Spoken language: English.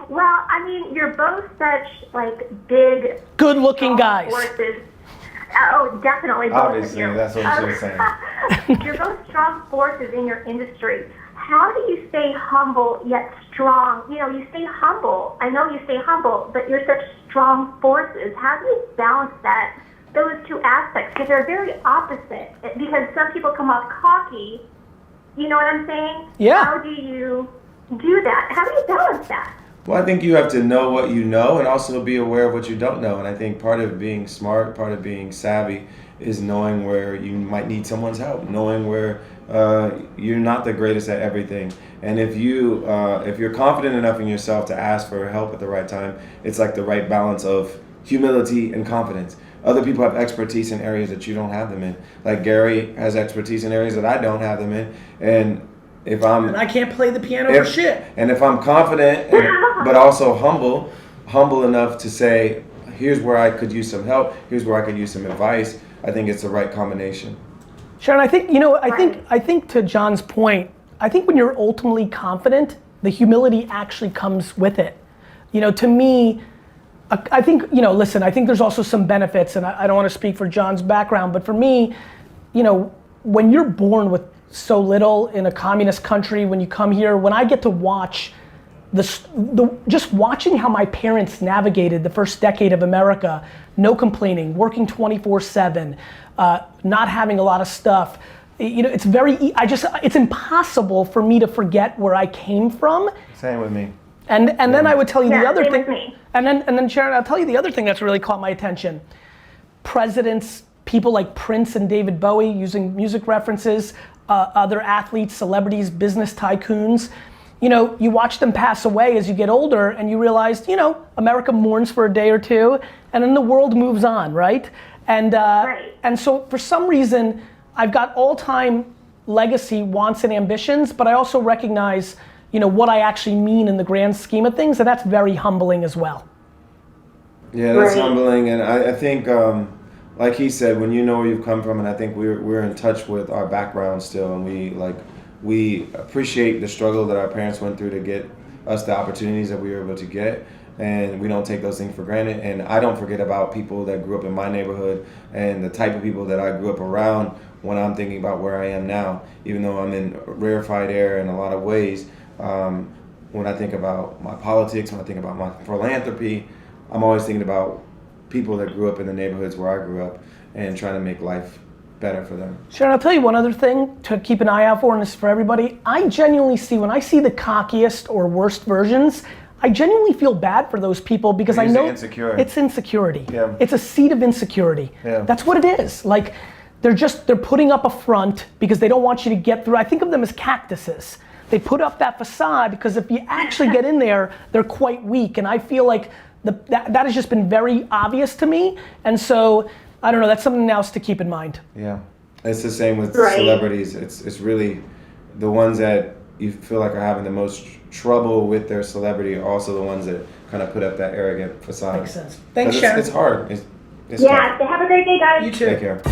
Well, I mean, you're both such like big, good-looking strong guys. forces. Oh, definitely. Both Obviously, of you. that's what she was saying. You're both strong forces in your industry. How do you stay humble yet strong? You know, you stay humble. I know you stay humble, but you're such strong forces. How do you balance those two aspects? Because they're very opposite. Because some people come off cocky. You know what I'm saying? Yeah. How do you do that? How do you balance that? Well, I think you have to know what you know and also be aware of what you don't know. And I think part of being smart, part of being savvy is knowing where you might need someone's help, knowing where you're not the greatest at everything. And if you're confident enough in yourself to ask for help at the right time, it's like the right balance of humility and confidence. Other people have expertise in areas that you don't have them in. Like Gary has expertise in areas that I don't have them in. And I can't play the piano for shit. And if I'm confident, but also humble enough to say, here's where I could use some help, here's where I could use some advice, I think it's the right combination. Sharon, I think to John's point, I think when you're ultimately confident, the humility actually comes with it. You know, to me, I think, you know, listen, I think there's also some benefits, and I don't want to speak for John's background, but for me, you know, when you're born with so little in a communist country, when you come here, when I get to watch just watching how my parents navigated the first decade of America, no complaining, working 24/7, not having a lot of stuff, you know, it's impossible for me to forget where I came from. Same with me. And then I would tell you the other same thing, with me. and then Sharon, I'll tell you the other thing that's really caught my attention. Presidents, people like Prince and David Bowie, using music references, other athletes, celebrities, business tycoons. You know, you watch them pass away as you get older and you realize, you know, America mourns for a day or two and then the world moves on, right? And and so for some reason, I've got all-time legacy wants and ambitions, but I also recognize, you know, what I actually mean in the grand scheme of things, and that's very humbling as well. Yeah, that's humbling, and I think, like he said, when you know where you've come from, and I think we're in touch with our background still, and we appreciate the struggle that our parents went through to get us the opportunities that we were able to get, and we don't take those things for granted. And I don't forget about people that grew up in my neighborhood and the type of people that I grew up around when I'm thinking about where I am now, even though I'm in rarefied air in a lot of ways. When I think about my politics, when I think about my philanthropy, I'm always thinking about people that grew up in the neighborhoods where I grew up and trying to make life better for them. Sharon, I'll tell you one other thing to keep an eye out for, and this is for everybody. I genuinely see, when I see the cockiest or worst versions, I genuinely feel bad for those people because I know it's insecurity. Yeah. It's a seed of insecurity. Yeah. That's what it is. Like, they're putting up a front because they don't want you to get through. I think of them as cactuses. They put up that facade because if you actually get in there, they're quite weak. And I feel like that has just been very obvious to me. And so, I don't know, that's something else to keep in mind. Yeah, it's the same with celebrities. It's really the ones that you feel like are having the most trouble with their celebrity are also the ones that kind of put up that arrogant facade. Makes sense. Thanks, Sharon. It's hard. It's Yeah, tough. have a great day, guys. You too. Take care.